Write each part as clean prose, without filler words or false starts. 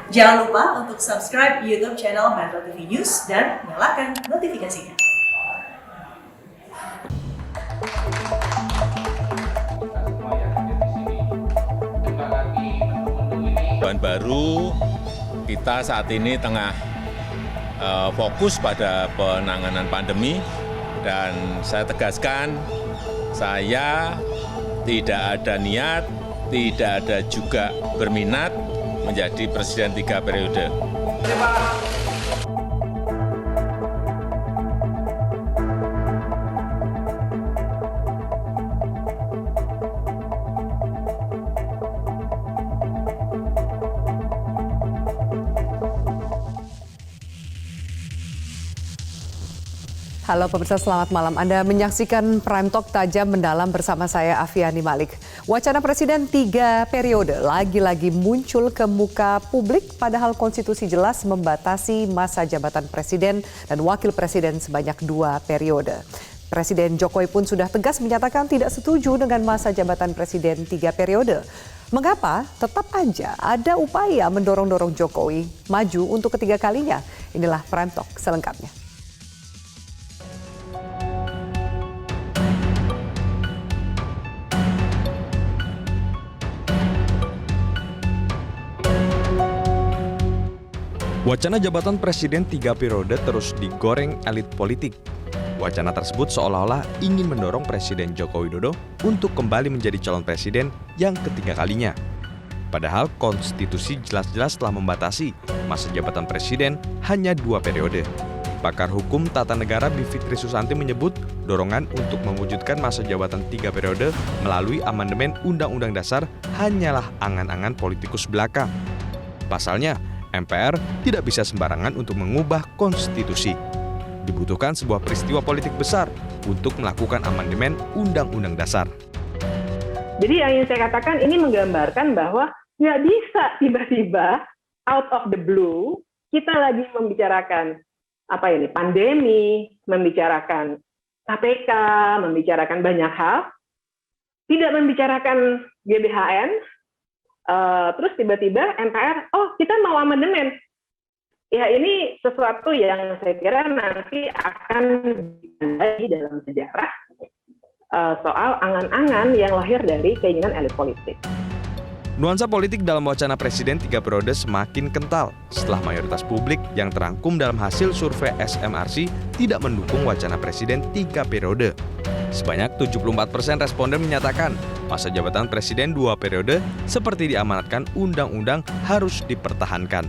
Jangan lupa untuk subscribe YouTube channel Metro TV News dan nyalakan notifikasinya. Bahan baru, kita saat ini tengah fokus pada penanganan pandemi, dan saya tegaskan, saya tidak ada niat, tidak ada juga berminat menjadi presiden 3 periode. Halo pemirsa, selamat malam. Anda menyaksikan Prime Talk Tajam Mendalam bersama saya Afiani Malik. Wacana Presiden 3 periode lagi-lagi muncul ke muka publik, padahal konstitusi jelas membatasi masa jabatan Presiden dan Wakil Presiden sebanyak 2 periode. Presiden Jokowi pun sudah tegas menyatakan tidak setuju dengan masa jabatan Presiden 3 periode. Mengapa? Tetap aja ada upaya mendorong-dorong Jokowi maju untuk ketiga kalinya. Inilah Prime Talk selengkapnya. Wacana jabatan Presiden 3 periode terus digoreng elit politik. Wacana tersebut seolah-olah ingin mendorong Presiden Joko Widodo untuk kembali menjadi calon presiden yang ketiga kalinya. Padahal konstitusi jelas-jelas telah membatasi masa jabatan presiden hanya 2 periode. Pakar hukum tata negara Bivitri Susanti menyebut dorongan untuk mewujudkan masa jabatan 3 periode melalui amandemen Undang-Undang Dasar hanyalah angan-angan politikus belaka. Pasalnya, MPR tidak bisa sembarangan untuk mengubah konstitusi. Dibutuhkan sebuah peristiwa politik besar untuk melakukan amandemen Undang-Undang Dasar. Jadi yang ingin saya katakan ini menggambarkan bahwa nggak bisa tiba-tiba out of the blue kita lagi membicarakan pandemi, membicarakan KPK, membicarakan banyak hal, tidak membicarakan GBHN. Terus tiba-tiba MPR, kita mau amandemen. Ya ini sesuatu yang saya kira nanti akan ditandai dalam sejarah soal angan-angan yang lahir dari keinginan elit politik. Nuansa politik dalam wacana Presiden 3 periode semakin kental setelah mayoritas publik yang terangkum dalam hasil survei SMRC tidak mendukung wacana Presiden 3 periode. Sebanyak 74% responden menyatakan masa jabatan Presiden 2 periode seperti diamanatkan undang-undang harus dipertahankan.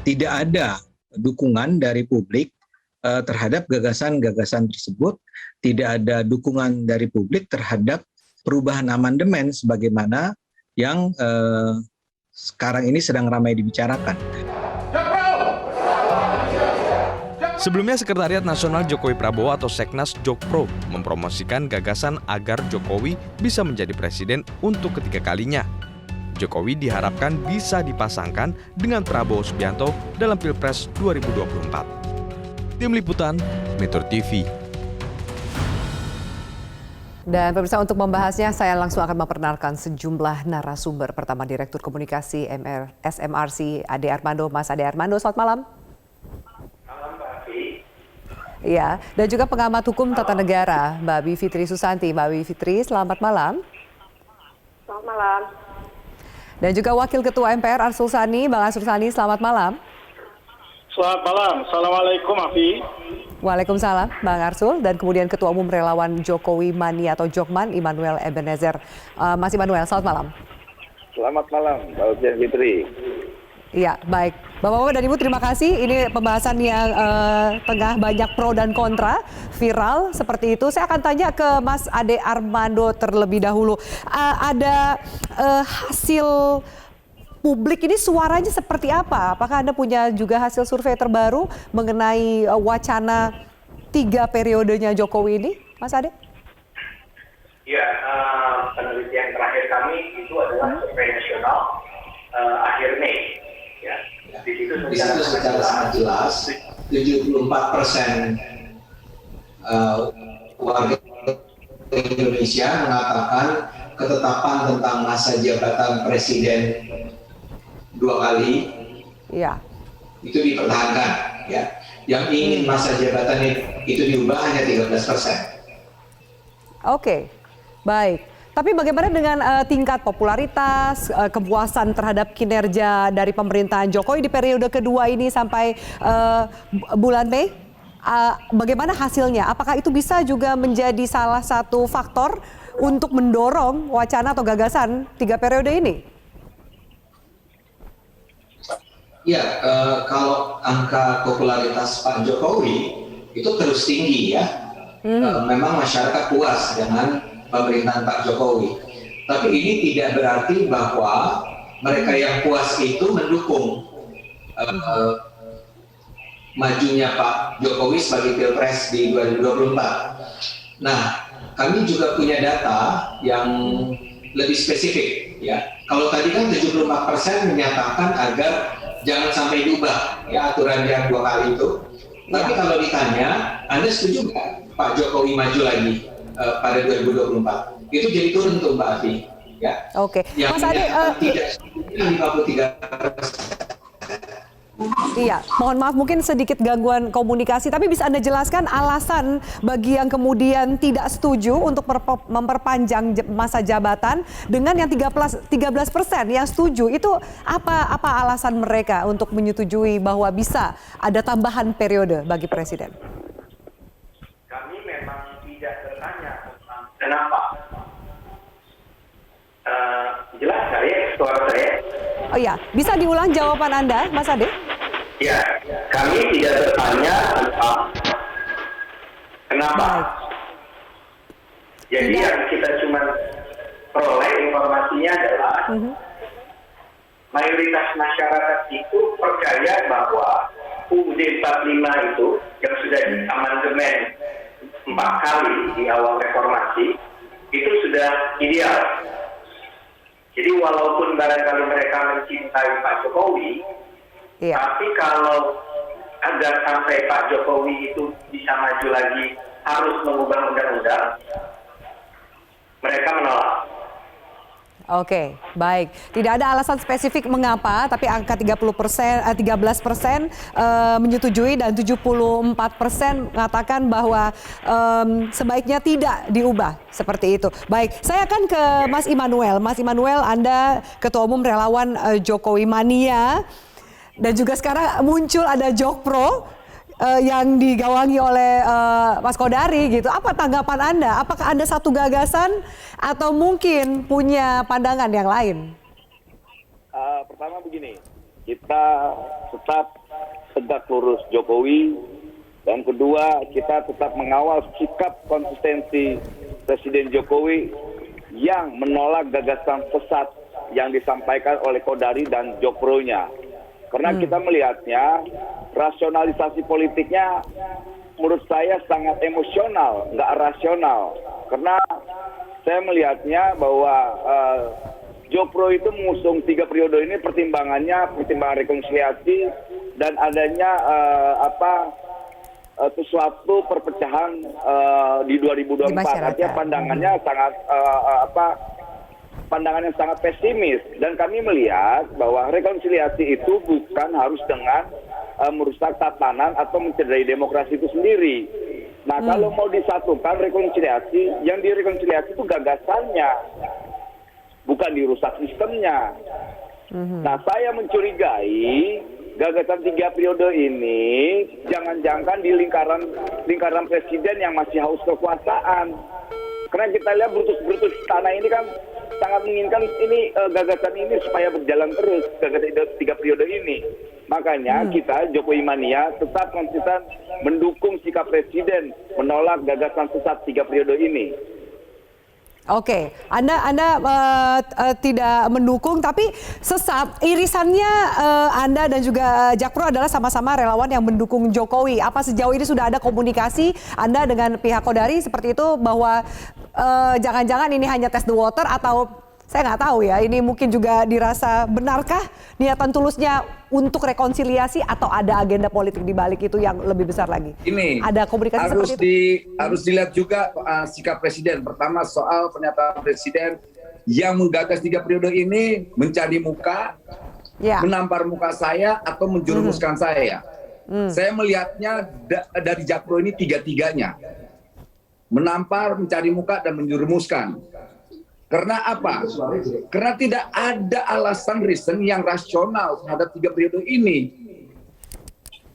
Tidak ada dukungan dari publik terhadap gagasan-gagasan tersebut, tidak ada dukungan dari publik terhadap perubahan amandemen sebagaimana yang sekarang ini sedang ramai dibicarakan. Sebelumnya, Sekretariat Nasional Jokowi Prabowo atau Seknas Jokpro mempromosikan gagasan agar Jokowi bisa menjadi presiden untuk ketiga kalinya. Jokowi diharapkan bisa dipasangkan dengan Prabowo Subianto dalam Pilpres 2024. Tim Liputan, Metro TV. Dan pemirsa, untuk membahasnya saya langsung akan memperkenalkan sejumlah narasumber. Pertama, Direktur Komunikasi SMRC Ade Armando. Mas Ade Armando, selamat malam. Ya, dan juga pengamat hukum tata negara, Mbak Bivitri Susanti. Mbak Bivitri, selamat malam. Selamat malam. Dan juga Wakil Ketua MPR Arsul Sani, Bang Arsul Sani, selamat malam. Selamat malam, Assalamualaikum Afi. Waalaikumsalam, Bang Arsul. Dan kemudian Ketua Umum Relawan Jokowi Mania atau Jokman, Immanuel Ebenezer. Mas Immanuel, selamat malam. Selamat malam, Mbak Bivitri. Iya, baik. Bapak-bapak dan Ibu, terima kasih. Ini pembahasan yang tengah banyak pro dan kontra, viral seperti itu. Saya akan tanya ke Mas Ade Armando terlebih dahulu. Ada hasil publik ini suaranya seperti apa? Apakah Anda punya juga hasil survei terbaru mengenai wacana 3 periodenya Jokowi ini, Mas Ade? Ya, penelitian terakhir kami itu adalah survei nasional akhir Mei. Ya. Di situ secara sangat jelas 74% warga Indonesia mengatakan ketetapan tentang masa jabatan presiden 2 kali Iya. Itu dipertahankan, ya. Yang ingin masa jabatan itu diubah hanya 13%. Oke, baik. Tapi bagaimana dengan tingkat popularitas, kepuasan terhadap kinerja dari pemerintahan Jokowi di periode kedua ini sampai bulan Mei? Bagaimana hasilnya? Apakah itu bisa juga menjadi salah satu faktor untuk mendorong wacana atau gagasan 3 periode ini? Ya, kalau angka popularitas Pak Jokowi itu terus tinggi ya. Memang masyarakat puas dengan pemerintahan Pak Jokowi. Tapi ini tidak berarti bahwa mereka yang puas itu mendukung majunya Pak Jokowi sebagai Pilpres di 2024. Nah, kami juga punya data yang lebih spesifik ya. Kalau tadi kan 74% menyatakan agar jangan sampai diubah ya aturan yang 2 kali itu. Tapi kalau ditanya, Anda setuju nggak Pak Jokowi maju lagi pada 2024? Itu jadi turun tuh Mbak Afi. Ya. Oke, Yang Mas Ade, tidak setuju 53%. Iya, mohon maaf mungkin sedikit gangguan komunikasi, tapi bisa Anda jelaskan alasan bagi yang kemudian tidak setuju untuk memperpanjang masa jabatan dengan yang 13% yang setuju, itu apa alasan mereka untuk menyetujui bahwa bisa ada tambahan periode bagi Presiden? Kami memang tidak bertanya tentang kenapa. Jelas suara saya? Oh iya, bisa diulang jawaban Anda, Mas Ade? Ya, kami tidak bertanya tentang kenapa. Baik. Jadi yang kita cuma peroleh informasinya adalah mayoritas masyarakat itu percaya bahwa UUD 45 itu yang sudah diamandemen 4 kali di awal reformasi itu sudah ideal. Jadi walaupun barangkali mereka mencintai Pak Jokowi, tapi kalau agar sampai Pak Jokowi itu bisa maju lagi harus mengubah undang-undang, mereka menolak. Oke, baik. Tidak ada alasan spesifik mengapa, tapi angka 13% menyetujui dan 74% mengatakan bahwa sebaiknya tidak diubah seperti itu. Baik, saya akan ke Mas Immanuel. Mas Immanuel, Anda Ketua Umum Relawan Jokowi Mania, dan juga sekarang muncul ada Jokpro yang digawangi oleh Mas Kodari gitu. Apa tanggapan Anda? Apakah Anda satu gagasan atau mungkin punya pandangan yang lain? Pertama begini, kita tetap tegak lurus Jokowi, dan kedua kita tetap mengawal sikap konsistensi Presiden Jokowi yang menolak gagasan sesat yang disampaikan oleh Kodari dan Jokpro-nya. Karena kita melihatnya rasionalisasi politiknya menurut saya sangat emosional, nggak rasional. Karena saya melihatnya bahwa Jokpro itu mengusung 3 periode ini pertimbangan rekonsiliasi dan adanya sesuatu perpecahan di 2024. Artinya pandangannya sangat pandangan yang sangat pesimis, dan kami melihat bahwa rekonsiliasi itu bukan harus dengan merusak tatanan atau mencederai demokrasi itu sendiri. Nah, kalau mau disatukan rekonsiliasi, yang direkonsiliasi itu gagasannya, bukan dirusak sistemnya. Nah, saya mencurigai gagasan 3 periode ini jangan-jangan di lingkaran presiden yang masih haus kekuasaan. Karena kita lihat Brutus tanah ini kan sangat menginginkan ini gagasan ini supaya berjalan terus, gagasan 3 periode ini. Makanya kita Jokowi Mania tetap konsisten mendukung sikap Presiden menolak gagasan sesat 3 periode ini. Oke, Anda tidak mendukung, tapi sesat irisannya Anda dan juga Jakpro adalah sama-sama relawan yang mendukung Jokowi. Apa sejauh ini sudah ada komunikasi Anda dengan pihak Kodari seperti itu bahwa jangan-jangan ini hanya test the water, atau saya nggak tahu ya, ini mungkin juga dirasa benarkah niatan tulusnya untuk rekonsiliasi atau ada agenda politik di balik itu yang lebih besar lagi? Ini ada komunikasi seperti itu? Harus dilihat juga sikap Presiden. Pertama soal pernyataan Presiden yang menggagas 3 periode ini mencari muka, menampar muka saya atau menjerumuskan saya. Saya melihatnya dari Jakpro ini tiga-tiganya. Menampar, mencari muka, dan menjerumuskan. Karena apa? Karena tidak ada alasan reason yang rasional terhadap 3 periode ini.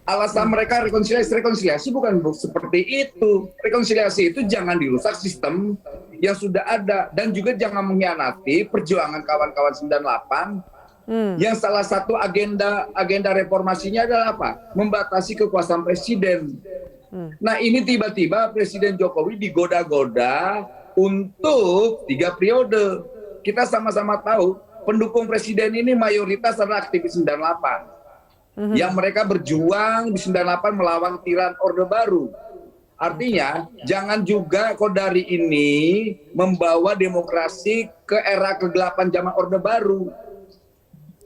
Alasan mereka rekonsiliasi bukan seperti itu. Rekonsiliasi itu jangan dirusak sistem yang sudah ada. Dan juga jangan mengkhianati perjuangan kawan-kawan 98 yang salah satu agenda reformasinya adalah apa? Membatasi kekuasaan presiden. Nah ini tiba-tiba Presiden Jokowi digoda-goda untuk 3 periode. Kita sama-sama tahu pendukung presiden ini mayoritas adalah aktivis 98. Yang mereka berjuang di 98 melawan tiran Orde Baru. Artinya jangan juga Kodari ini membawa demokrasi ke era kegelapan zaman Orde Baru.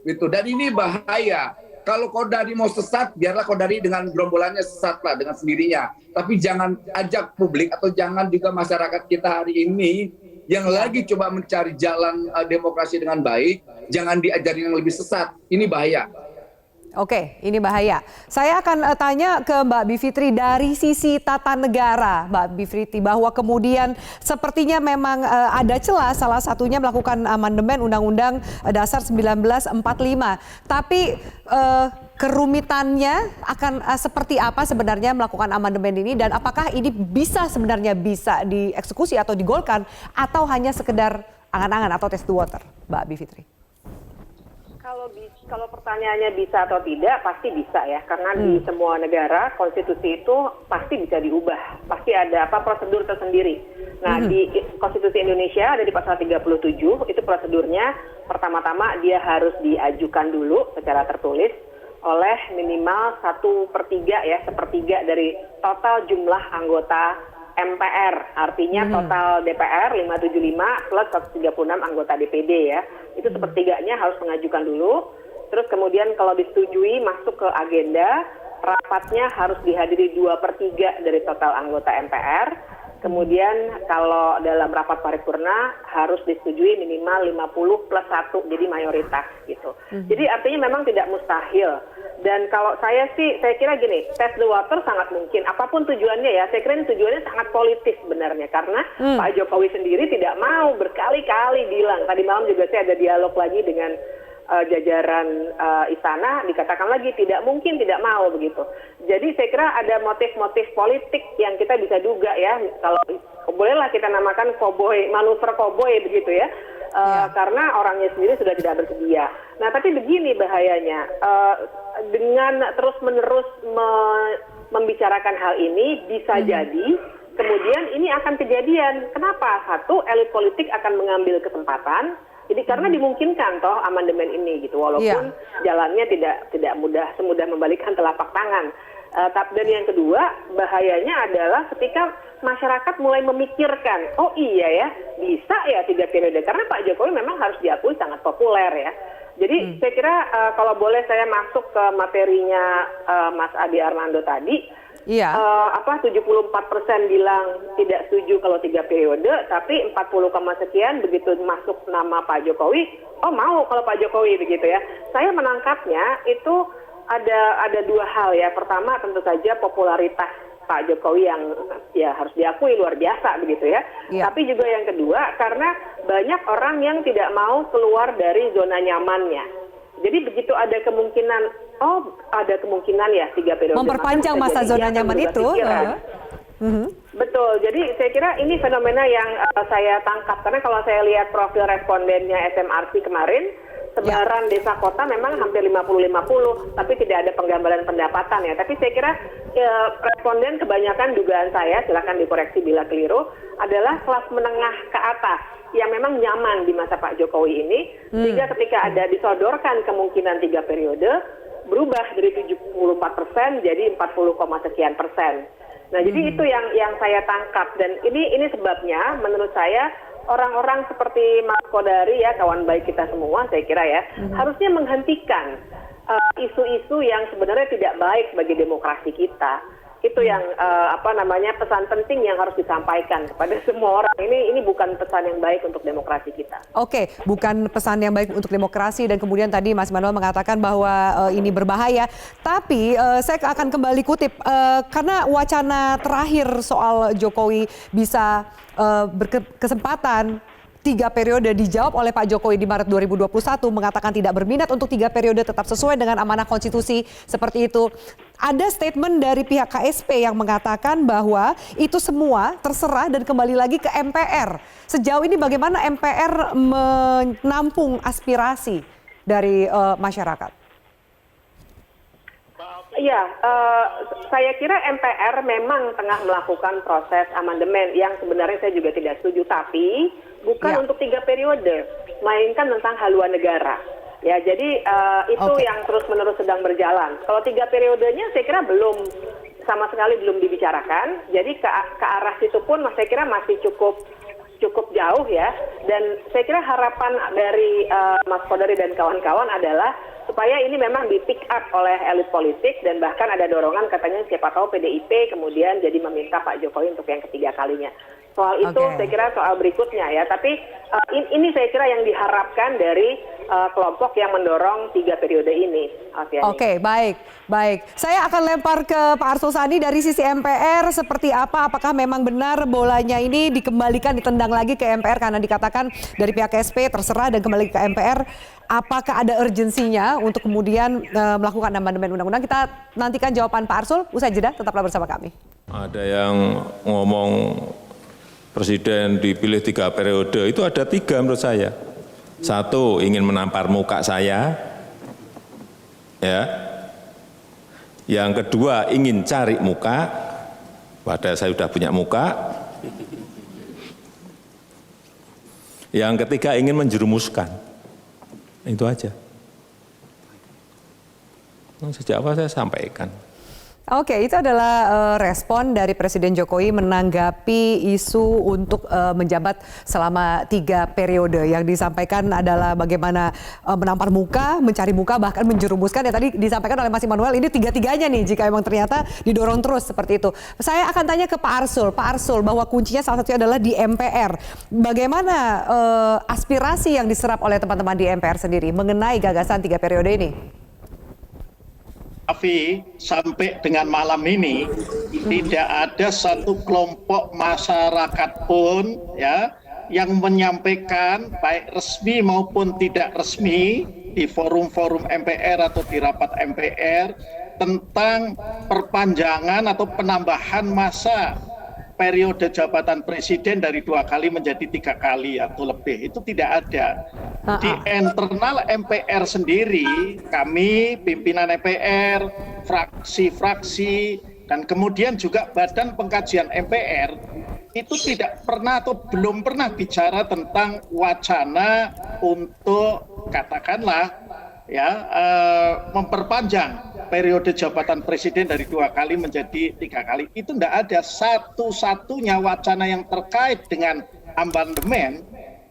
Gitu. Dan ini bahaya. Kalau Kodari mau sesat, biarlah Kodari dengan gerombolannya sesat lah dengan sendirinya. Tapi jangan ajak publik atau jangan juga masyarakat kita hari ini yang lagi coba mencari jalan demokrasi dengan baik, jangan diajarin yang lebih sesat. Ini bahaya. Oke, ini bahaya. Saya akan tanya ke Mbak Bivitri dari sisi tata negara, Mbak Bivitri, bahwa kemudian sepertinya memang ada celah, salah satunya melakukan amandemen Undang-Undang Dasar 1945. Tapi kerumitannya akan seperti apa sebenarnya melakukan amandemen ini, dan apakah ini bisa dieksekusi atau digolkan, atau hanya sekedar angan-angan atau test the water, Mbak Bivitri? Kalau pertanyaannya bisa atau tidak, pasti bisa ya, karena di semua negara konstitusi itu pasti bisa diubah, pasti ada prosedur tersendiri. Nah di konstitusi Indonesia ada di pasal 37, itu prosedurnya pertama-tama dia harus diajukan dulu secara tertulis oleh minimal 1/3 ya, 1/3 dari total jumlah anggota MPR, artinya total DPR 575 plus 136 anggota DPD ya. Itu 1/3-nya harus mengajukan dulu. Terus kemudian kalau disetujui masuk ke agenda, rapatnya harus dihadiri 2/3 dari total anggota MPR. Kemudian kalau dalam rapat paripurna harus disetujui minimal 50+1, jadi mayoritas gitu. Jadi artinya memang tidak mustahil. Dan kalau saya kira gini, test the water sangat mungkin. Apapun tujuannya ya, saya kira ini tujuannya sangat politis sebenarnya. Karena Pak Jokowi sendiri tidak mau, berkali-kali bilang. Tadi malam juga saya ada dialog lagi dengan jajaran istana, dikatakan lagi tidak mungkin, tidak mau begitu. Jadi saya kira ada motif-motif politik yang kita bisa duga ya, kalau bolehlah kita namakan manuver koboi begitu ya, karena orangnya sendiri sudah tidak bersedia. Nah tapi begini bahayanya, dengan terus-menerus membicarakan hal ini bisa jadi kemudian ini akan kejadian. Kenapa? Satu, elit politik akan mengambil kesempatan. Jadi karena dimungkinkan toh amandemen ini gitu, walaupun jalannya tidak semudah membalikkan telapak tangan. Dan yang kedua bahayanya adalah ketika masyarakat mulai memikirkan, oh iya ya bisa ya 3 periode, karena Pak Jokowi memang harus diakui sangat populer ya. Jadi saya kira kalau boleh saya masuk ke materinya Mas Adi Armando tadi. 74% bilang tidak setuju kalau 3 periode, tapi 40, sekian begitu masuk nama Pak Jokowi, oh mau kalau Pak Jokowi begitu ya. Saya menangkapnya itu ada 2 hal ya. Pertama tentu saja popularitas Pak Jokowi yang ya harus diakui luar biasa begitu ya. Tapi juga yang kedua karena banyak orang yang tidak mau keluar dari zona nyamannya. Jadi begitu ada kemungkinan, ada kemungkinan ya 3 periode. Memperpanjang masa zona nyaman itu. Betul, jadi saya kira ini fenomena yang saya tangkap. Karena kalau saya lihat profil respondennya SMRC kemarin, sebaran desa kota memang hampir 50-50, tapi tidak ada penggambaran pendapatan ya. Tapi saya kira responden kebanyakan dugaan saya, silakan dikoreksi bila keliru, adalah kelas menengah ke atas yang memang nyaman di masa Pak Jokowi ini, sehingga ketika ada disodorkan kemungkinan 3 periode, berubah dari 74% jadi 40, sekian persen. Nah, jadi itu yang saya tangkap, dan ini sebabnya menurut saya orang-orang seperti Mas Kodari ya, kawan baik kita semua saya kira ya, harusnya menghentikan isu-isu yang sebenarnya tidak baik bagi demokrasi kita. Itu yang pesan penting yang harus disampaikan kepada semua orang. Ini bukan pesan yang baik untuk demokrasi kita. Oke, bukan pesan yang baik untuk demokrasi, dan kemudian tadi Mas Manuel mengatakan bahwa ini berbahaya. Tapi saya akan kembali kutip karena wacana terakhir soal Jokowi bisa berkesempatan 3 periode dijawab oleh Pak Jokowi di Maret 2021, mengatakan tidak berminat untuk 3 periode, tetap sesuai dengan amanah konstitusi seperti itu. Ada statement dari pihak KSP yang mengatakan bahwa itu semua terserah dan kembali lagi ke MPR. Sejauh ini bagaimana MPR menampung aspirasi dari masyarakat? Iya, saya kira MPR memang tengah melakukan proses amandemen yang sebenarnya saya juga tidak setuju, tapi bukan untuk 3 periode, melainkan tentang haluan negara. Ya, jadi itu yang terus-menerus sedang berjalan. Kalau 3 periodenya saya kira sama sekali belum dibicarakan. Jadi ke arah situ pun saya kira masih cukup jauh ya. Dan saya kira harapan dari Mas Kodari dan kawan-kawan adalah supaya ini memang di pick up oleh elit politik, dan bahkan ada dorongan katanya siapa tahu PDIP kemudian jadi meminta Pak Jokowi untuk yang ketiga kalinya. Soal itu saya kira soal berikutnya ya, tapi ini saya kira yang diharapkan dari kelompok yang mendorong 3 periode ini. Oke, baik. Saya akan lempar ke Pak Arsul Sani dari sisi MPR, seperti apa? Apakah memang benar bolanya ini dikembalikan, ditendang lagi ke MPR karena dikatakan dari pihak SP terserah dan kembali ke MPR? Apakah ada urgensinya untuk kemudian melakukan amandemen undang-undang? Kita nantikan jawaban Pak Arsul. Usai jeda, tetaplah bersama kami. Ada yang ngomong presiden dipilih 3 periode, itu ada 3 menurut saya. 1, ingin menampar muka saya, ya. Yang kedua, ingin cari muka, padahal saya sudah punya muka. Yang ketiga, ingin menjerumuskan. Itu aja. Sejak awal saya sampaikan. Oke, itu adalah respon dari Presiden Jokowi menanggapi isu untuk menjabat selama 3 periode. Yang disampaikan adalah bagaimana menampar muka, mencari muka, bahkan menjerumuskan. Ya tadi disampaikan oleh Mas Immanuel, ini 3-tiganya nih jika memang ternyata didorong terus seperti itu. Saya akan tanya ke Pak Arsul. Pak Arsul, bahwa kuncinya salah satunya adalah di MPR. Bagaimana aspirasi yang diserap oleh teman-teman di MPR sendiri mengenai gagasan 3 periode ini? Tapi sampai dengan malam ini tidak ada satu kelompok masyarakat pun ya yang menyampaikan baik resmi maupun tidak resmi di forum-forum MPR atau di rapat MPR tentang perpanjangan atau penambahan masa periode jabatan presiden dari 2 kali menjadi 3 kali atau lebih. Itu tidak ada. Di internal MPR sendiri, kami pimpinan MPR, fraksi-fraksi, dan kemudian juga Badan Pengkajian MPR itu tidak pernah atau belum pernah bicara tentang wacana untuk katakanlah ya memperpanjang periode jabatan presiden dari 2 kali menjadi 3 kali. Itu tidak ada satu-satunya wacana yang terkait dengan amandemen,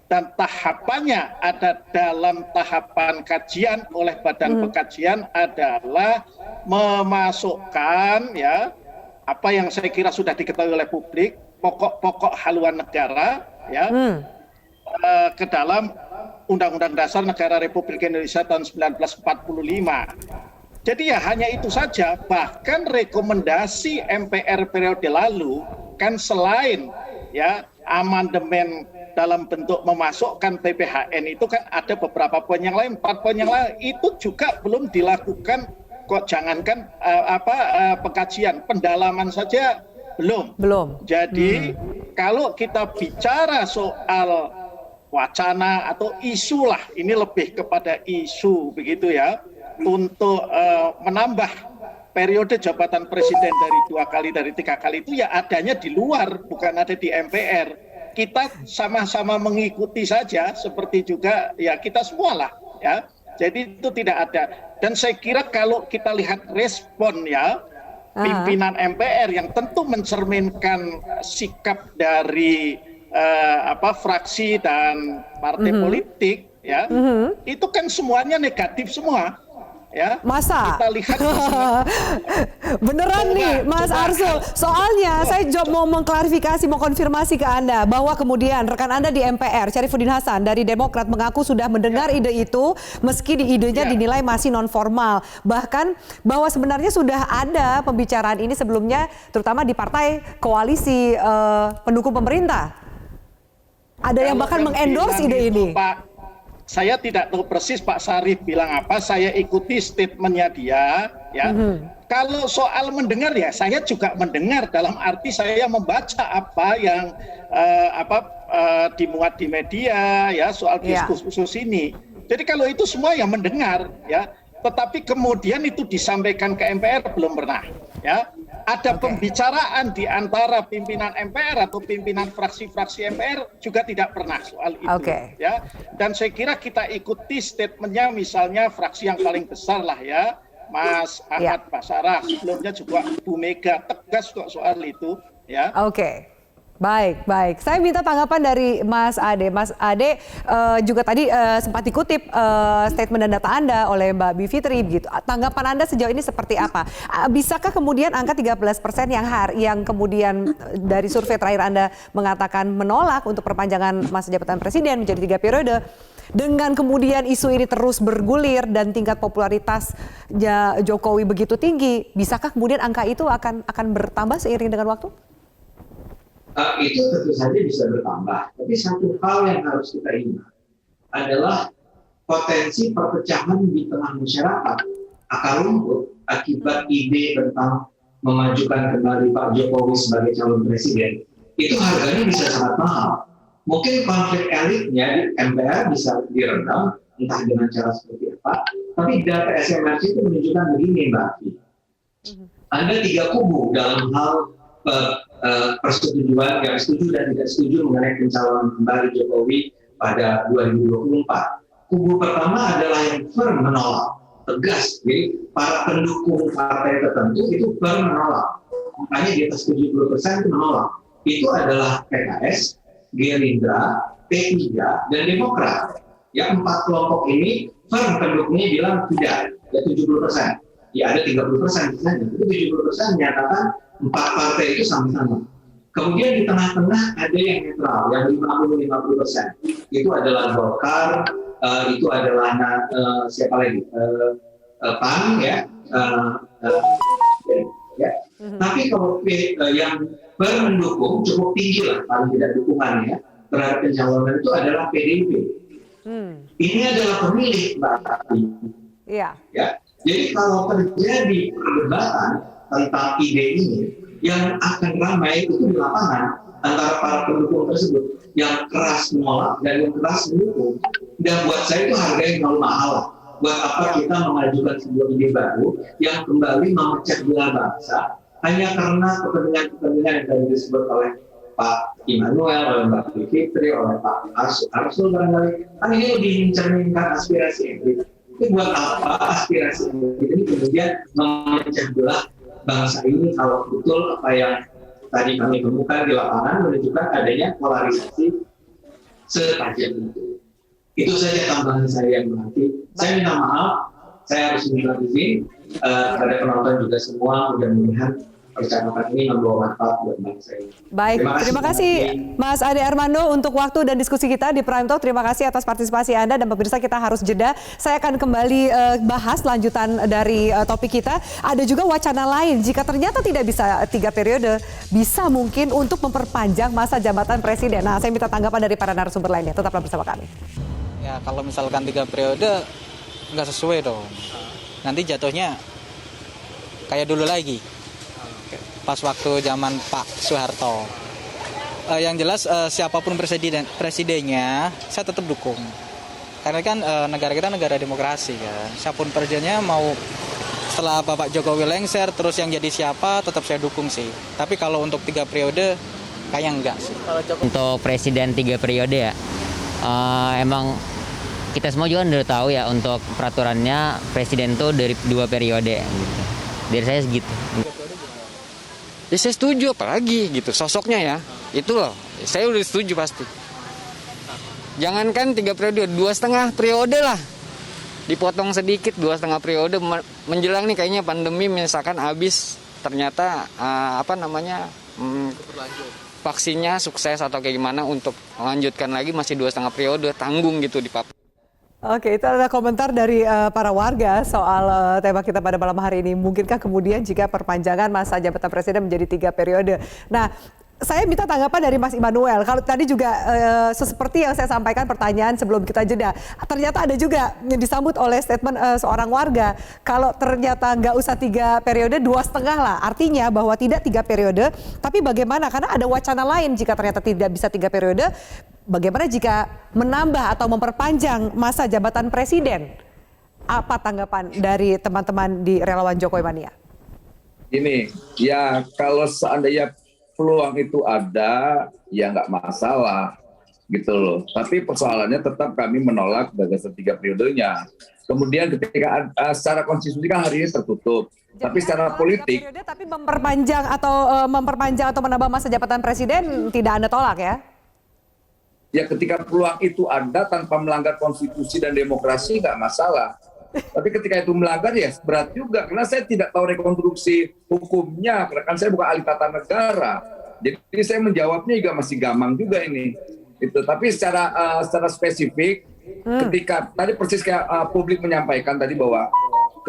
dan tahapannya ada dalam tahapan kajian oleh Badan Pengkajian adalah memasukkan ya apa yang saya kira sudah diketahui oleh publik, pokok-pokok haluan negara ya ke dalam Undang-Undang Dasar Negara Republik Indonesia tahun 1945. Jadi ya hanya itu saja. Bahkan rekomendasi MPR periode lalu kan selain ya amandemen dalam bentuk memasukkan PPHN itu kan ada beberapa poin yang lain, 4 poin yang lain itu juga belum dilakukan. Kok jangankan pengkajian, pendalaman saja belum. Jadi kalau kita bicara soal wacana atau isu lah, ini lebih kepada isu begitu ya, untuk menambah periode jabatan presiden dari 2 kali dari 3 kali itu ya adanya di luar, bukan ada di MPR. Kita sama-sama mengikuti saja, seperti juga ya kita semua lah ya. Jadi itu tidak ada. Dan saya kira kalau kita lihat respon ya pimpinan MPR yang tentu mencerminkan sikap dari fraksi dan partai politik ya, itu kan semuanya negatif semua. ya. Masa? Kita lihat beneran nih Mas Arsul. Soalnya saya mau mengklarifikasi, mau konfirmasi ke Anda bahwa kemudian rekan Anda di MPR, Syarifuddin Hasan dari Demokrat mengaku sudah mendengar ide itu meski idenya dinilai masih non formal. Bahkan bahwa sebenarnya sudah ada pembicaraan ini sebelumnya terutama di partai koalisi pendukung pemerintah. Ada yang bahkan mengendorse ide ini. Pak, saya tidak tahu persis Pak Sarif bilang apa, saya ikuti statementnya dia, ya. Kalau soal mendengar ya, saya juga mendengar dalam arti saya membaca apa yang dimuat di media, ya, soal diskursus ini. Jadi kalau itu semua yang mendengar, ya. Tetapi kemudian itu disampaikan ke MPR belum pernah, ya. Ada pembicaraan di antara pimpinan MPR atau pimpinan fraksi-fraksi MPR juga tidak pernah soal itu, ya. Dan saya kira kita ikuti statementnya misalnya fraksi yang paling besar lah ya, Mas Ahmad Basarah, sebelumnya juga Bu Mega tegas kok soal itu, ya. Baik. Saya minta tanggapan dari Mas Ade. Mas Ade juga tadi sempat dikutip statement dan data Anda oleh Mbak Bivitri begitu. Tanggapan Anda sejauh ini seperti apa? Bisakah kemudian angka 13% yang kemudian dari survei terakhir Anda mengatakan menolak untuk perpanjangan masa jabatan presiden menjadi 3 periode, dengan kemudian isu ini terus bergulir dan tingkat popularitas Jokowi begitu tinggi, bisakah kemudian angka itu akan bertambah seiring dengan waktu? Itu tentu saja bisa bertambah. Tapi satu hal yang harus kita ingat adalah potensi perpecahan di tengah masyarakat, akar rumput akibat ide tentang memajukan kembali Pak Jokowi sebagai calon presiden. Itu harganya bisa sangat mahal. Mungkin konflik elitnya di MPR bisa diredam, entah dengan cara seperti apa. Tapi data SMRC itu menunjukkan begini, Mbak Afi. Ada 3 kubu dalam hal persetujuan, yang setuju dan tidak setuju mengenai pencalonan kembali Jokowi pada 2024. Kubu pertama adalah yang firm menolak, tegas. Jadi para pendukung partai tertentu itu firm menolak. Makanya di atas 70% itu menolak. Itu adalah PKS, Gerindra, P3, dan Demokrat. Ya, 4 kelompok ini firm pendukungnya bilang tidak, ya 70%. Ya ada 30% saja, itu 70% menyatakan 4 partai itu sama-sama. Kemudian di tengah-tengah ada yang netral, yang 50-50%. Itu adalah Golkar, itu adalah siapa lagi? PAN, ya. Tapi kalau yang mendukung cukup tinggi lah, paling tidak dukungannya terhadap pencalonan itu adalah PDIP. Ini adalah pemilih, Mbak Tati. Ya. Jadi kalau terjadi perdebatan tentang ide ini, yang akan ramai itu di lapangan antara para pendukung tersebut, yang keras menolak dan yang keras mendukung. Dan buat saya itu harga yang terlalu mahal. Buat apa kita memajukan sebuah ide baru yang kembali memecah belah bangsa hanya karena kepentingan yang tadi disebut oleh Pak Immanuel, oleh Mbak Bivitri, oleh Pak Arsul barangkali. Kan ini lebih mencerminkan aspirasi elit. Itu buat apa aspirasi elit ini kemudian memecah belah bangsa ini kalau betul apa yang tadi kami temukan di lapangan menunjukkan adanya polarisasi setajam itu. Itu saja tambahan saya yang berarti. Saya minta maaf, saya harus minta izin kepada penonton juga semua, mudah-mudahan percakapan ini membawa manfaat buat bangsa ini. Baik, terima kasih Mas Ade Armando untuk waktu dan diskusi kita di Prime Talk. Terima kasih atas partisipasi Anda, dan pemirsa kita harus jeda. Saya akan kembali bahas lanjutan dari topik kita. Ada juga wacana lain, jika ternyata tidak bisa 3 periode, bisa mungkin untuk memperpanjang masa jabatan presiden. Nah, saya minta tanggapan dari para narasumber lainnya. Tetaplah bersama kami. Ya, kalau misalkan 3 periode nggak sesuai dong. Nanti jatuhnya kayak dulu lagi. Pas waktu zaman Pak Soeharto. Yang jelas siapapun presidennya, saya tetap dukung. Karena kan negara kita negara demokrasi kan. Siapapun presidennya, mau setelah Bapak Jokowi lengser, terus yang jadi siapa, tetap saya dukung sih. Tapi kalau untuk 3 periode, kayaknya enggak sih. Untuk presiden 3 periode ya, emang kita semua juga udah tahu ya, untuk peraturannya presiden tuh dari 2 periode. Gitu. Dari saya segitu. Ya saya setuju, apalagi gitu sosoknya ya, itu loh saya udah setuju pasti. Jangankan 3 periode, 2,5 periode lah dipotong sedikit 2,5 periode menjelang nih kayaknya pandemi misalkan habis ternyata vaksinnya sukses atau kayak gimana untuk melanjutkan lagi masih 2,5 periode tanggung gitu di Papua. Oke, itu adalah komentar dari para warga soal tema kita pada malam hari ini. Mungkinkah kemudian jika perpanjangan masa jabatan presiden menjadi 3 periode? Nah, saya minta tanggapan dari Mas Immanuel. Kalau tadi juga seperti yang saya sampaikan pertanyaan sebelum kita jeda, ternyata ada juga yang disambut oleh statement seorang warga. Kalau ternyata nggak usah 3 periode, 2,5 lah. Artinya bahwa tidak 3 periode, tapi bagaimana? Karena ada wacana lain jika ternyata tidak bisa 3 periode, bagaimana jika menambah atau memperpanjang masa jabatan presiden? Apa tanggapan dari teman-teman di Relawan Jokowi Mania? Ini, ya kalau seandainya peluang itu ada, ya nggak masalah, gitu loh. Tapi persoalannya tetap kami menolak gagasan 3 periodenya. Kemudian ketika secara konstitusi kan hari ini tertutup, tapi secara politik. Periode, tapi memperpanjang atau menambah masa jabatan presiden tidak Anda tolak ya? Ya ketika peluang itu ada tanpa melanggar konstitusi dan demokrasi nggak masalah. Tapi ketika itu melanggar ya berat juga, karena saya tidak tahu rekonstruksi hukumnya, karena kan saya bukan ahli tata negara. Jadi saya menjawabnya juga masih gampang juga ini. Tapi secara spesifik, ketika tadi persis kayak publik menyampaikan tadi bahwa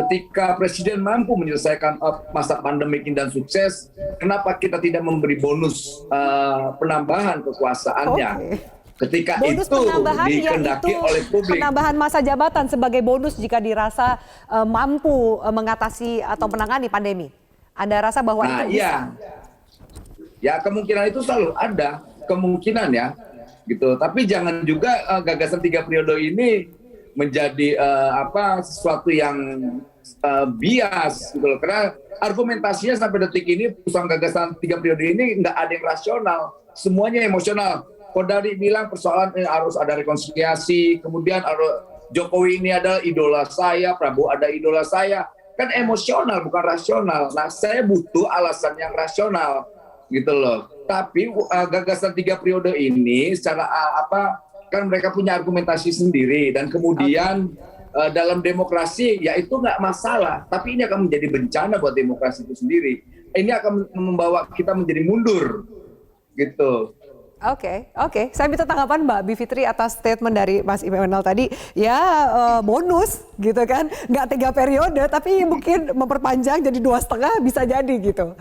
ketika presiden mampu menyelesaikan masa pandemik dan sukses, kenapa kita tidak memberi bonus penambahan kekuasaannya? Okay. Ketika bonus itu dikehendaki oleh publik. Penambahan masa jabatan sebagai bonus jika dirasa mampu mengatasi atau menangani pandemi. Anda rasa bahwa itu bisa? Ya kemungkinan itu selalu ada, kemungkinan ya. Gitu. Tapi jangan juga gagasan 3 periode ini menjadi sesuatu yang bias gitu loh. Karena argumentasinya sampai detik ini usaha gagasan 3 periode ini nggak ada yang rasional, semuanya emosional. Kodari bilang persoalan harus ada rekonsiliasi, kemudian Jokowi ini adalah idola saya, Prabowo ada idola saya, kan emosional bukan rasional. Nah saya butuh alasan yang rasional gitu loh. Tapi gagasan 3 periode ini secara kan mereka punya argumentasi sendiri dan kemudian dalam demokrasi ya itu nggak masalah, tapi ini akan menjadi bencana buat demokrasi itu sendiri. Ini akan membawa kita menjadi mundur gitu. Oke. Saya minta tanggapan Mbak Bivitri atas statement dari Mas Immanuel tadi. Ya bonus gitu kan, nggak 3 periode, tapi mungkin memperpanjang jadi 2,5 bisa jadi gitu.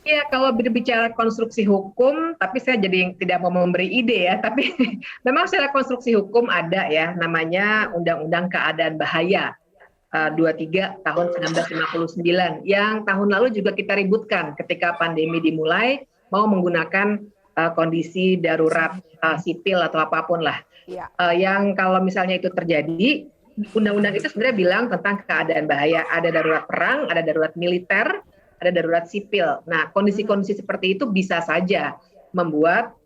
Ya kalau berbicara konstruksi hukum, tapi saya jadi tidak mau memberi ide ya. Tapi memang secara konstruksi hukum ada ya, namanya Undang-Undang Keadaan Bahaya 23 tahun 1959, yang tahun lalu juga kita ributkan ketika pandemi dimulai, mau menggunakan kondisi darurat sipil atau apapun lah. Yang kalau misalnya itu terjadi, undang-undang itu sebenarnya bilang tentang keadaan bahaya. Ada darurat perang, ada darurat militer, ada darurat sipil. Nah, kondisi-kondisi seperti itu bisa saja membuat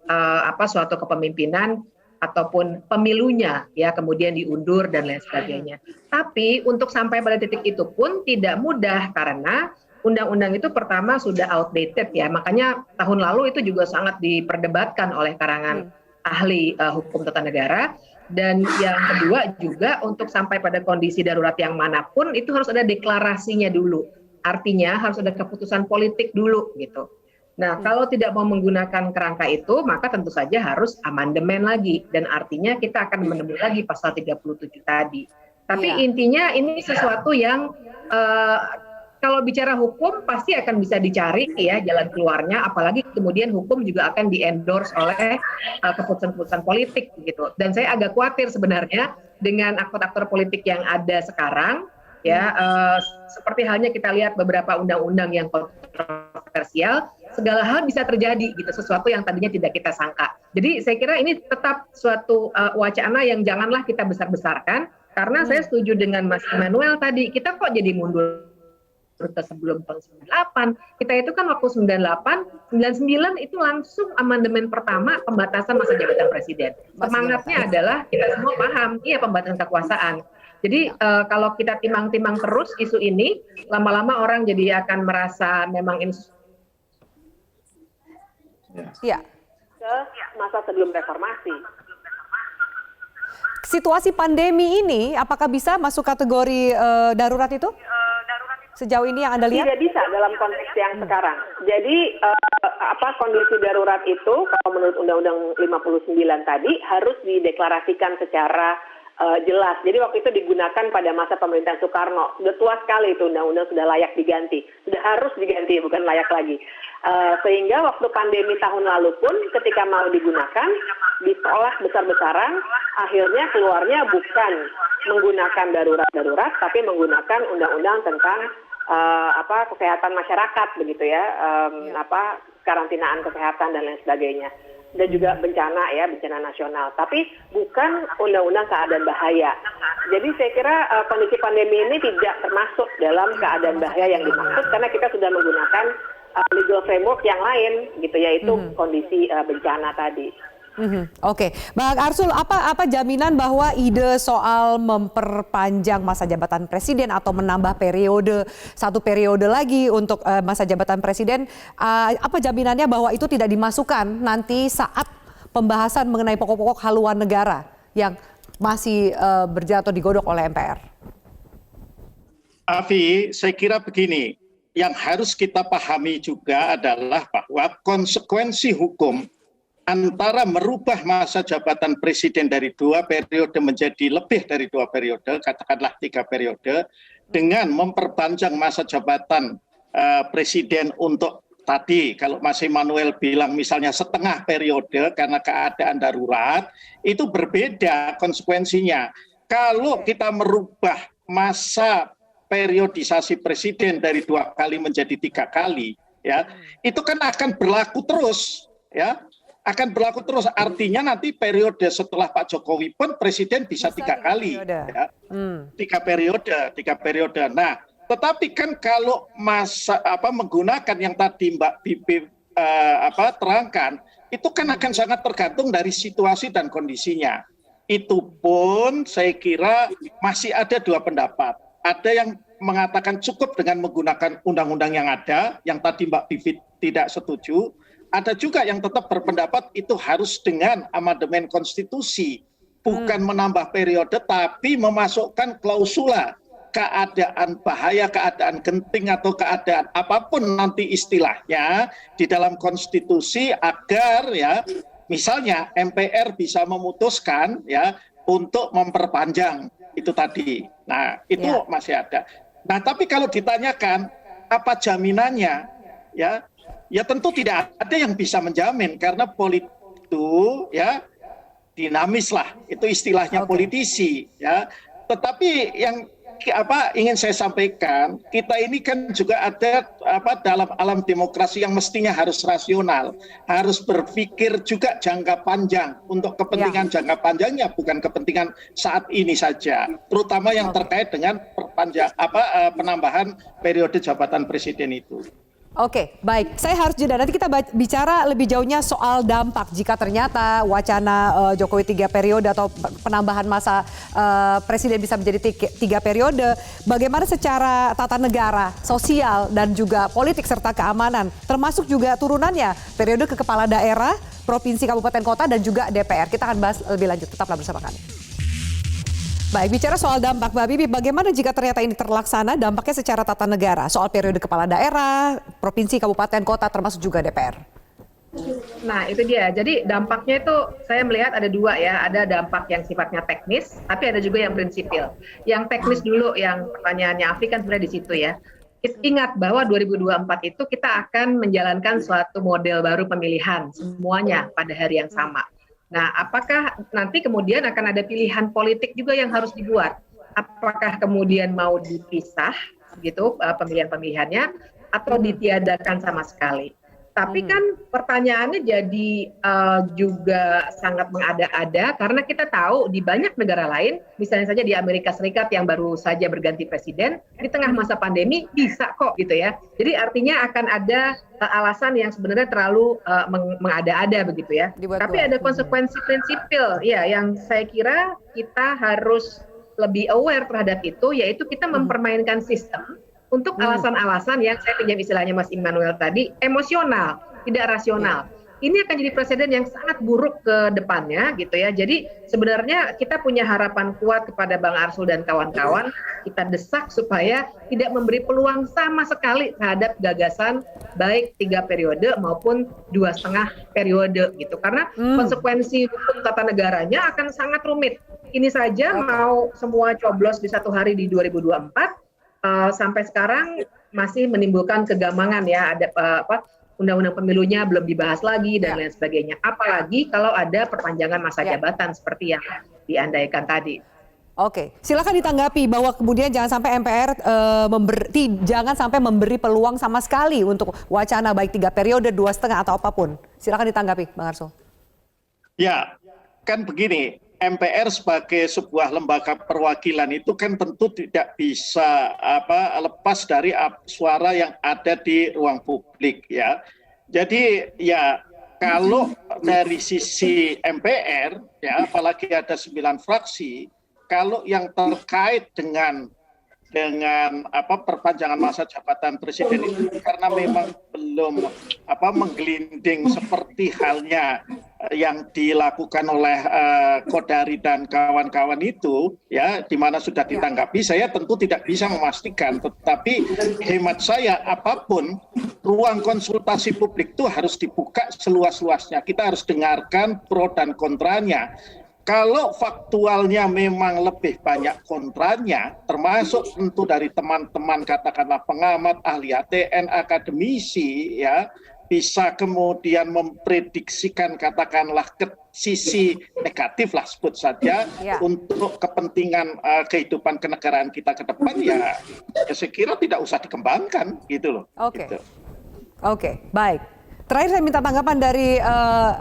suatu kepemimpinan ataupun pemilunya ya kemudian diundur dan lain sebagainya. Tapi untuk sampai pada titik itu pun tidak mudah karena undang-undang itu pertama sudah outdated ya, makanya tahun lalu itu juga sangat diperdebatkan oleh karangan ahli hukum tata negara. Dan yang kedua juga untuk sampai pada kondisi darurat yang manapun itu harus ada deklarasinya dulu. Artinya harus ada keputusan politik dulu gitu. Nah kalau tidak mau menggunakan kerangka itu maka tentu saja harus amandemen lagi. Dan artinya kita akan menembus lagi pasal 37 tadi. Tapi intinya ini sesuatu yang kalau bicara hukum pasti akan bisa dicari ya jalan keluarnya, apalagi kemudian hukum juga akan di-endorse oleh keputusan-keputusan politik gitu. Dan saya agak khawatir sebenarnya dengan aktor-aktor politik yang ada sekarang ya, seperti halnya kita lihat beberapa undang-undang yang kontroversial, segala hal bisa terjadi gitu, sesuatu yang tadinya tidak kita sangka. Jadi saya kira ini tetap suatu wacana yang janganlah kita besar-besarkan, karena saya setuju dengan Mas Immanuel tadi, kita kok jadi mundur sebelum tahun 98, kita itu kan waktu 98, 99 itu langsung amandemen pertama pembatasan masa jabatan presiden. Semangatnya adalah kita semua paham, pembatasan kekuasaan. Jadi kalau kita timang-timang terus isu ini, lama-lama orang jadi akan merasa memang ini ke masa sebelum reformasi. situasi pandemi ini apakah bisa masuk kategori darurat itu? Sejauh ini yang Anda lihat? Tidak bisa dalam konteks yang sekarang. Jadi kondisi darurat itu kalau menurut Undang-Undang 59 tadi harus dideklarasikan secara jelas. Jadi waktu itu digunakan pada masa pemerintahan Soekarno. Sudah tua sekali itu undang-undang, sudah layak diganti. Sudah harus diganti, bukan layak lagi. Sehingga waktu pandemi tahun lalu pun ketika mau digunakan, ditolak besar-besaran, akhirnya keluarnya bukan menggunakan darurat-darurat, tapi menggunakan undang-undang tentang kesehatan masyarakat begitu ya, karantinaan kesehatan dan lain sebagainya. Dan juga bencana ya, bencana nasional. Tapi bukan undang-undang keadaan bahaya. Jadi saya kira kondisi pandemi ini tidak termasuk dalam keadaan bahaya yang dimaksud karena kita sudah menggunakan legal framework yang lain gitu, yaitu kondisi bencana tadi. Oke, Bang Arsul, apa jaminan bahwa ide soal memperpanjang masa jabatan presiden atau menambah satu periode lagi untuk masa jabatan presiden, apa jaminannya bahwa itu tidak dimasukkan nanti saat pembahasan mengenai pokok-pokok haluan negara yang masih berjalan atau digodok oleh MPR? Afi, saya kira begini, yang harus kita pahami juga adalah bahwa konsekuensi hukum antara merubah masa jabatan presiden dari 2 periode menjadi lebih dari 2 periode, katakanlah 3 periode, dengan memperpanjang masa jabatan presiden untuk tadi, kalau Mas Immanuel bilang misalnya setengah periode karena keadaan darurat, itu berbeda konsekuensinya. Kalau kita merubah masa periodisasi presiden dari 2 kali menjadi 3 kali, ya, itu kan akan berlaku terus, ya. Akan berlaku terus, artinya nanti periode setelah Pak Jokowi pun presiden bisa 3 kali, ya. 3 periode. Nah, tetapi kan kalau menggunakan yang tadi Mbak Bibi terangkan, itu kan akan sangat tergantung dari situasi dan kondisinya. Itu pun saya kira masih ada 2 pendapat. Ada yang mengatakan cukup dengan menggunakan undang-undang yang ada, yang tadi Mbak Bibi tidak setuju. Ada juga yang tetap berpendapat itu harus dengan amandemen konstitusi, bukan menambah periode, tapi memasukkan klausula keadaan bahaya, keadaan genting, atau keadaan apapun nanti istilahnya di dalam konstitusi agar ya, misalnya MPR bisa memutuskan ya untuk memperpanjang itu tadi. Nah, itu masih ada. Nah, tapi kalau ditanyakan apa jaminannya, ya tentu tidak ada yang bisa menjamin karena politik itu ya dinamis lah, itu istilahnya politisi ya. Tetapi yang ingin saya sampaikan, kita ini kan juga ada dalam alam demokrasi yang mestinya harus rasional, harus berpikir juga jangka panjang untuk kepentingan jangka panjangnya, bukan kepentingan saat ini saja, terutama yang terkait dengan penambahan periode jabatan presiden itu. Oke, baik. Saya harus jeda. Nanti kita bicara lebih jauhnya soal dampak jika ternyata wacana Jokowi 3 periode atau penambahan masa presiden bisa menjadi 3 periode. Bagaimana secara tata negara, sosial, dan juga politik serta keamanan, termasuk juga turunannya periode ke kepala daerah, provinsi, kabupaten, kota, dan juga DPR. Kita akan bahas lebih lanjut. Tetaplah bersama kami. Baik, bicara soal dampak, Mbak Bibi, bagaimana jika ternyata ini terlaksana dampaknya secara tata negara, soal periode kepala daerah, provinsi, kabupaten, kota, termasuk juga DPR? Nah, itu dia. Jadi dampaknya itu saya melihat ada 2 ya. Ada dampak yang sifatnya teknis, tapi ada juga yang prinsipil. Yang teknis dulu, yang pertanyaannya Afi kan sebenarnya di situ ya. Ingat bahwa 2024 itu kita akan menjalankan suatu model baru pemilihan, semuanya pada hari yang sama. Nah, apakah nanti kemudian akan ada pilihan politik juga yang harus dibuat? Apakah kemudian mau dipisah gitu pemilihan-pemilihannya atau ditiadakan sama sekali? Tapi kan pertanyaannya jadi juga sangat mengada-ada karena kita tahu di banyak negara lain, misalnya saja di Amerika Serikat yang baru saja berganti presiden, di tengah masa pandemi bisa kok gitu ya. Jadi artinya akan ada alasan yang sebenarnya terlalu mengada-ada begitu ya. Tapi ada konsekuensi prinsipil ya yang saya kira kita harus lebih aware terhadap itu, yaitu kita mempermainkan sistem untuk alasan-alasan yang saya pinjam istilahnya Mas Immanuel tadi, emosional, tidak rasional. ini akan jadi presiden yang sangat buruk ke depannya gitu ya. Jadi sebenarnya kita punya harapan kuat kepada Bang Arsul dan kawan-kawan. Kita desak supaya tidak memberi peluang sama sekali terhadap gagasan baik 3 periode maupun 2,5 periode gitu. Karena konsekuensi hukum tata negaranya akan sangat rumit. Ini saja mau semua coblos di satu hari di 2024 sampai sekarang masih menimbulkan kegamangan ya. Ada undang-undang pemilunya belum dibahas lagi dan lain sebagainya. Apalagi kalau ada perpanjangan masa jabatan seperti yang diandaikan tadi. Oke, silakan ditanggapi bahwa kemudian jangan sampai MPR jangan sampai memberi peluang sama sekali untuk wacana baik 3 periode, 2,5 atau apapun. Silakan ditanggapi, Bang Arsul. Ya, kan begini, MPR sebagai sebuah lembaga perwakilan itu kan tentu tidak bisa lepas dari suara yang ada di ruang publik ya. Jadi ya kalau dari sisi MPR ya, apalagi ada 9 fraksi, kalau yang terkait dengan perpanjangan masa jabatan presiden itu karena memang belum menggelinding seperti halnya yang dilakukan oleh Kodari dan kawan-kawan itu ya, di mana sudah ditanggapi, saya tentu tidak bisa memastikan, tetapi hemat saya apapun ruang konsultasi publik itu harus dibuka seluas-luasnya. Kita harus dengarkan pro dan kontranya. Kalau faktualnya memang lebih banyak kontranya, termasuk tentu dari teman-teman katakanlah pengamat, ahli ATN, akademisi, ya bisa kemudian memprediksikan katakanlah ke sisi negatif lah sebut saja untuk kepentingan kehidupan kenegaraan kita ke depan ya saya kira tidak usah dikembangkan gitu loh. Oke, baik. Terakhir saya minta tanggapan dari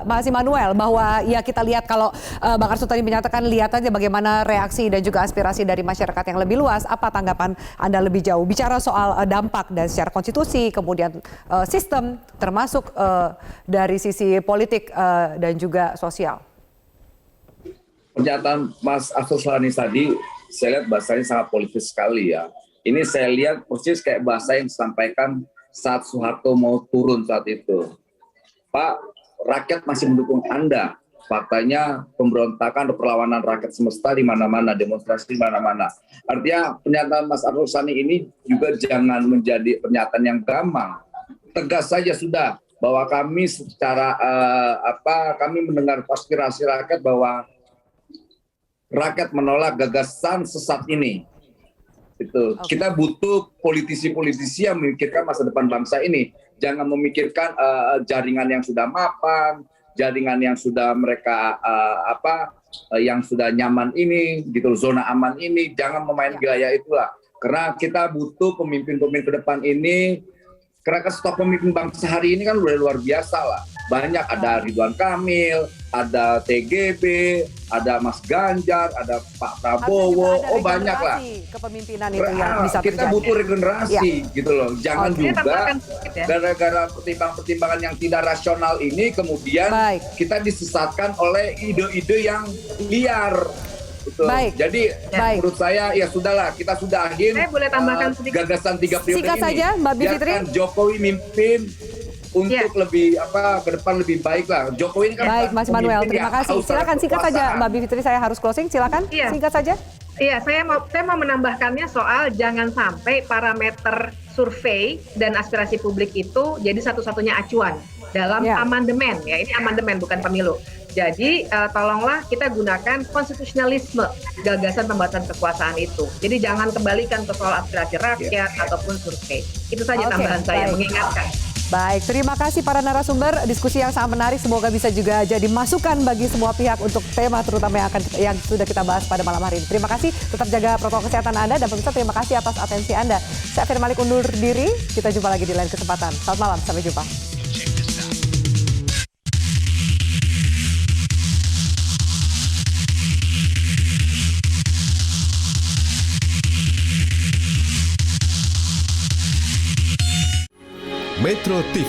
Mas Immanuel bahwa ya kita lihat kalau Bang Arsul tadi menyatakan lihat aja bagaimana reaksi dan juga aspirasi dari masyarakat yang lebih luas. Apa tanggapan Anda lebih jauh? Bicara soal dampak dan secara konstitusi, kemudian sistem termasuk dari sisi politik dan juga sosial. Pernyataan Mas Arsul Sani tadi saya lihat bahasanya sangat politis sekali ya. Ini saya lihat persis kayak bahasa yang disampaikan saat Soeharto mau turun saat itu. Pak, rakyat masih mendukung Anda. Faktanya pemberontakan atau perlawanan rakyat semesta di mana-mana, demonstrasi di mana-mana. Artinya pernyataan Mas Arsul Sani ini juga jangan menjadi pernyataan yang gampang. Tegas saja sudah bahwa kami secara kami mendengar aspirasi rakyat bahwa rakyat menolak gagasan sesat ini. Itu. Kita butuh politisi-politisi yang memikirkan masa depan bangsa ini. Jangan memikirkan jaringan yang sudah mapan, jaringan yang sudah mereka yang sudah nyaman ini, gitu, zona aman ini. Jangan memain gaya itulah. Karena kita butuh pemimpin-pemimpin ke depan ini. Karena stok pemimpin bangsa hari ini kan udah luar biasa lah. Banyak, ada Ridwan Kamil, ada TGB, ada Mas Ganjar, ada Pak Prabowo, banyak lah. Kepemimpinan itu yang bisa kita butuh regenerasi gitu loh. Jangan juga gara-gara pertimbangan yang tidak rasional ini kemudian kita disesatkan oleh ide-ide yang liar. Betul. Jadi menurut saya ya sudahlah, kita sudahin gagasan 3 periode Singkat ini. Saja, Mbak Bivitri. Biarkan Jokowi mimpin untuk lebih ke depan lebih baik lah. Jokowi ini kan baik, Mas Immanuel, terima kasih. Silakan singkat saja, Mbak Bivitri, saya harus closing. Silakan, singkat saja. Iya, saya mau menambahkannya soal jangan sampai parameter survei dan aspirasi publik itu jadi satu-satunya acuan dalam amandemen. Ya, ini amandemen bukan pemilu. Jadi tolonglah kita gunakan konstitusionalisme gagasan pembatasan kekuasaan itu. Jadi jangan kembalikan ke soal aspirasi rakyat ataupun survei. Itu saja tambahan saya, mengingatkan. Baik, terima kasih para narasumber. Diskusi yang sangat menarik, semoga bisa juga jadi masukan bagi semua pihak untuk tema terutama yang sudah kita bahas pada malam hari ini. Terima kasih, tetap jaga protokol kesehatan Anda dan pemirsa terima kasih atas atensi Anda. Saya Firman Malik undur diri, kita jumpa lagi di lain kesempatan. Selamat malam, sampai jumpa. Metro TV